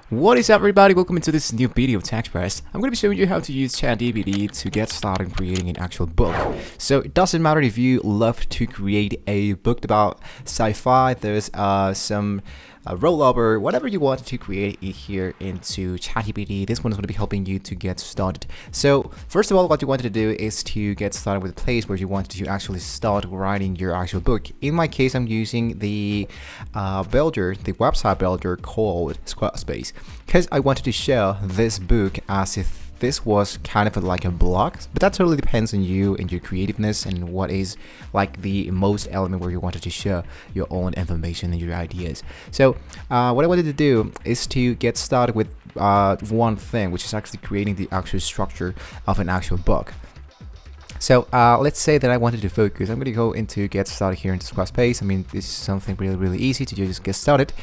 What is up, everybody? Welcome into this new video of TechPress. I'm going to be showing you how to use ChatGPT to get started creating an actual book. So it doesn't matter if you love to create a book about sci-fi, there's some roll-up or whatever you want to create it here into ChatGPT. This one is going to be helping you to get started. So first of all, what you wanted to do is to get started with a place where you want to actually start writing your actual book. In my case, I'm using the website builder called Squarespace, because I wanted to share this book as if this was kind of like a blog, but that totally depends on you and your creativeness and what is like the most element where you wanted to share your own information and your ideas. So what I wanted to do is to get started with one thing, which is actually creating the actual structure of an actual book. So let's say that I wanted to focus. I'm going to go into get started here into Squarespace. I mean, this is something really easy to just get started.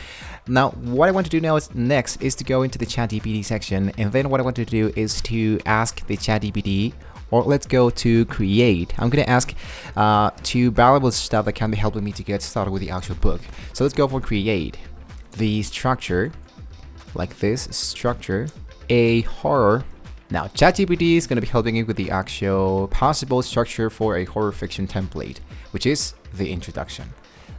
Now, what I want to do now is next is to go into the ChatGPT section, and then what I want to do is to ask the ChatGPT, or let's go to create. I'm going to ask two valuable stuff that can be helping me to get started with the actual book. So let's go for create. The structure, like this structure, a horror. Now, ChatGPT is going to be helping you with the actual possible structure for a horror fiction template, which is the introduction.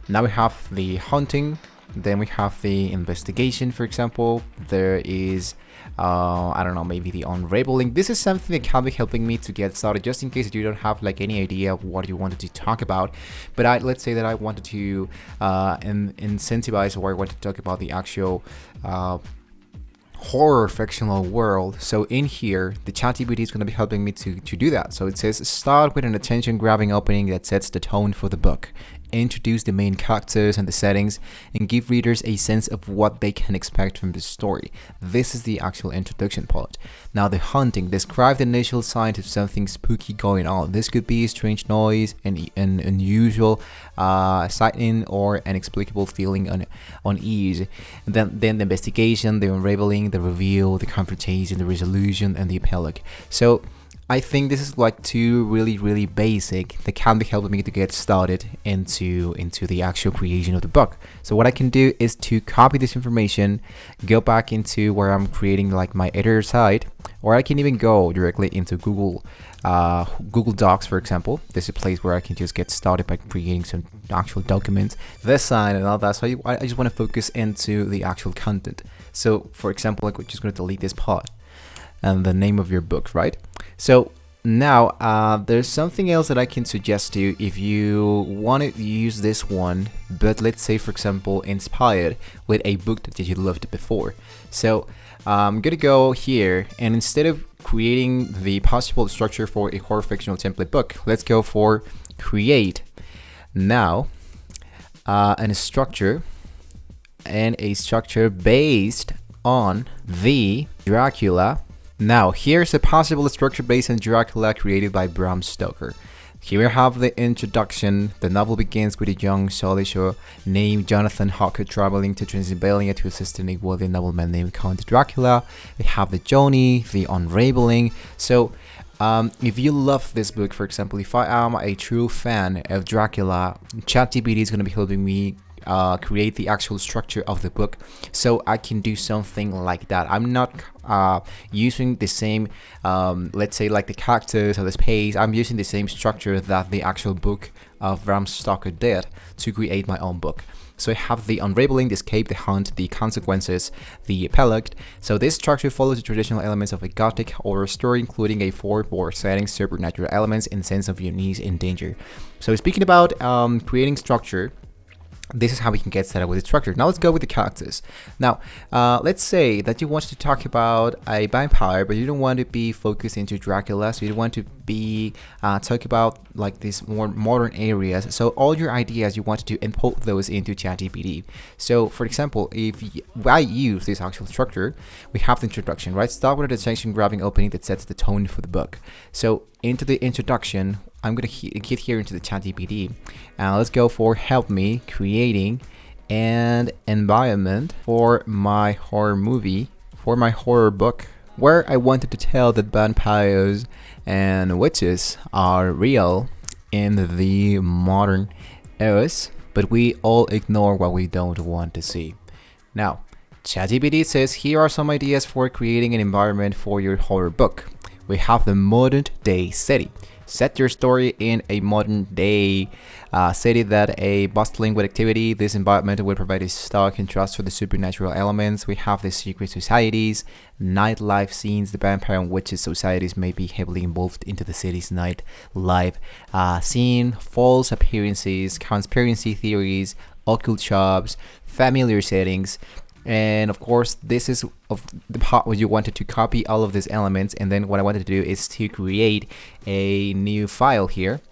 Now we have the hunting, then we have the investigation, for example. There is, I don't know, maybe the unraveling. This is something that can be helping me to get started, just in case you don't have like any idea of what you wanted to talk about. But let's say that I wanted to incentivize, or I want to talk about the actual horror fictional world. So in here, the ChatGPT is going to be helping me to do that. So it says start with an attention-grabbing opening that sets the tone for the book. Introduce the main characters and the settings, and give readers a sense of what they can expect from the story. This is the actual introduction part. Now the hunting. Describe the initial signs of something spooky going on. This could be a strange noise, an unusual sighting, or an inexplicable feeling on unease. And then the investigation, the unraveling, the reveal, the confrontation, the resolution, and the epilogue. So I think this is like two really basic that can be helping me to get started into the actual creation of the book. So what I can do is to copy this information, go back into where I'm creating like my editor site, or I can even go directly into Google Docs, for example. This is a place where I can just get started by creating some actual documents, this sign and all that. So I just want to focus into the actual content. So for example, like we're just going to delete this part and the name of your book, right? So now there's something else that I can suggest to you if you want to use this one, but let's say, for example, inspired with a book that you loved before. So I'm gonna go here, and instead of creating the possible structure for a horror fictional template book, let's go for create. Now and a structure based on the Dracula. Now, here's a possible structure based on Dracula created by Bram Stoker. Here we have the introduction. The novel begins with a young soldier named Jonathan Harker traveling to Transylvania to assist a wealthy nobleman named Count Dracula. We have the journey, the unraveling. So, if you love this book, for example, if I am a true fan of Dracula, ChatGPT is going to be helping me create the actual structure of the book, so I can do something like that. I'm not using the same, let's say, like the characters or the space. I'm using the same structure that the actual book of Bram Stoker did to create my own book. So I have the unraveling, the escape, the hunt, the consequences, the epilogue. So this structure follows the traditional elements of a gothic horror story, including a fourth-war setting, supernatural elements, and sense of unease and danger. So speaking about creating structure, this is how we can get started with the structure. Now let's go with the characters. Now, let's say that you want to talk about a vampire, but you don't want to be focused into Dracula, so you want to be talk about like these more modern areas. So all your ideas, you want to import those into ChatGPT. So for example, if I use this actual structure, we have the introduction, right? Start with a attention-grabbing opening that sets the tone for the book. So into the introduction, I'm going to get here into the ChatGPT. Let's go for help me creating an environment for my horror movie, for my horror book, where I wanted to tell that vampires and witches are real in the modern eras, but we all ignore what we don't want to see. Now, ChatGPT says, here are some ideas for creating an environment for your horror book. We have the modern day city. Set your story in a modern day city that a bustling with activity. This environment will provide a stark contrast for the supernatural elements. We have the secret societies, nightlife scenes. The vampire and witches societies may be heavily involved into the city's nightlife scene. False appearances, conspiracy theories, occult shops, familiar settings. And of course, this is of the part where you wanted to copy all of these elements, and then what I wanted to do is to create a new file here,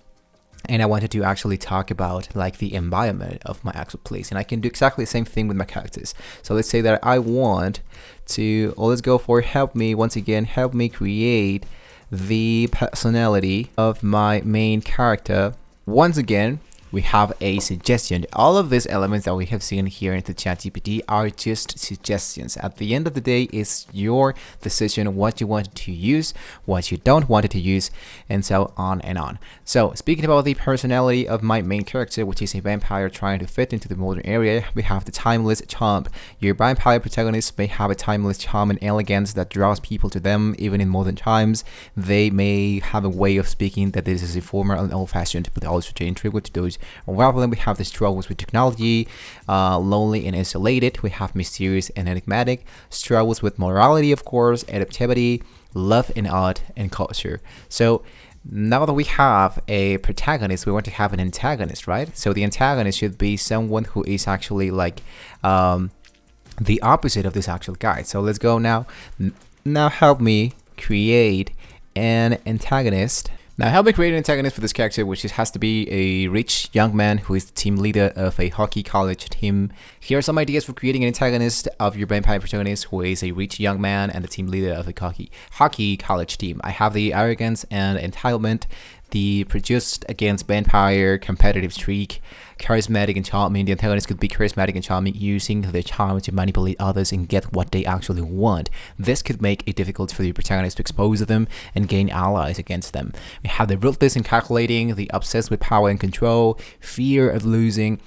and I wanted to actually talk about like the environment of my actual place. And I can do exactly the same thing with my characters. So let's say that I want to, let's go for help me create the personality of my main character. Once again, we have a suggestion. All of these elements that we have seen here in the ChatGPT are just suggestions. At the end of the day, it's your decision what you want to use, what you don't want to use, and so on and on. So speaking about the personality of my main character, which is a vampire trying to fit into the modern area, we have the timeless charm. Your vampire protagonist may have a timeless charm and elegance that draws people to them even in modern times. They may have a way of speaking that this is a formal and old-fashioned, but also integral to those around them. We have the struggles with technology, lonely and isolated. We have mysterious and enigmatic, struggles with morality, of course, adaptivity, love in art and culture. So now that we have a protagonist, we want to have an antagonist, right? So the antagonist should be someone who is actually like the opposite of this actual guy. So let's go now. Now help me create an antagonist. Now help me create an antagonist for this character, which has to be a rich young man who is the team leader of a hockey college team. Here are some ideas for creating an antagonist of your vampire protagonist who is a rich young man and the team leader of a hockey college team. I have the arrogance and entitlement, the produced against vampire competitive streak, charismatic and charming. The antagonist could be charismatic and charming, using their charm to manipulate others and get what they actually want. This could make it difficult for the protagonist to expose them and gain allies against them. We have the ruthless and calculating, the obsessed with power and control, fear of losing.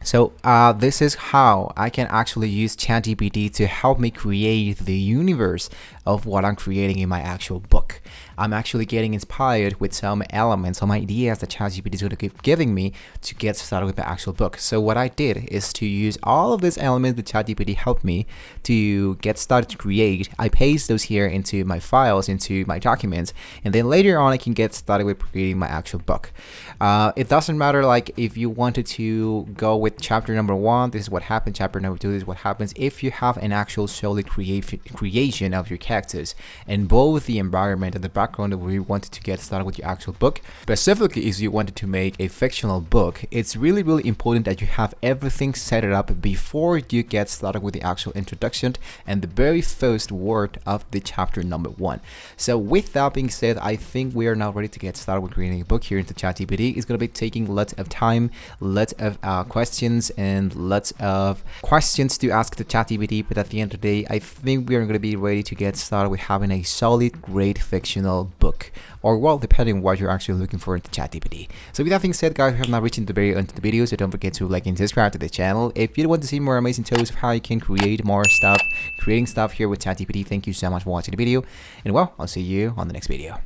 So this is how I can actually use ChatGPT to help me create the universe of what I'm creating in my actual book. I'm actually getting inspired with some elements, some ideas that ChatGPT is going to keep giving me to get started with the actual book. So what I did is to use all of these elements that ChatGPT helped me to get started to create. I paste those here into my files, into my documents, and then later on I can get started with creating my actual book. It doesn't matter like if you wanted to go with chapter number 1, this is what happened, chapter number 2, this is what happens. If you have an actual solid creation of your characters and both the environment and the background where you wanted to get started with your actual book, specifically if you wanted to make a fictional book, it's really important that you have everything set up before you get started with the actual introduction and the very first word of the chapter number 1. So with that being said, I think we are now ready to get started with creating a book here into ChatGPT. It's going to be taking lots of time, lots of questions and lots of questions to ask the ChatGPT, but at the end of the day, I think we are going to be ready to get started with having a solid, great fictional book, or well, depending on what you're actually looking for in the ChatGPT. So with that being said, guys, we have now reached the very end of the video, so don't forget to like and subscribe to the channel. If you want to see more amazing tips of how you can create more stuff, creating stuff here with ChatGPT, thank you so much for watching the video, and well, I'll see you on the next video.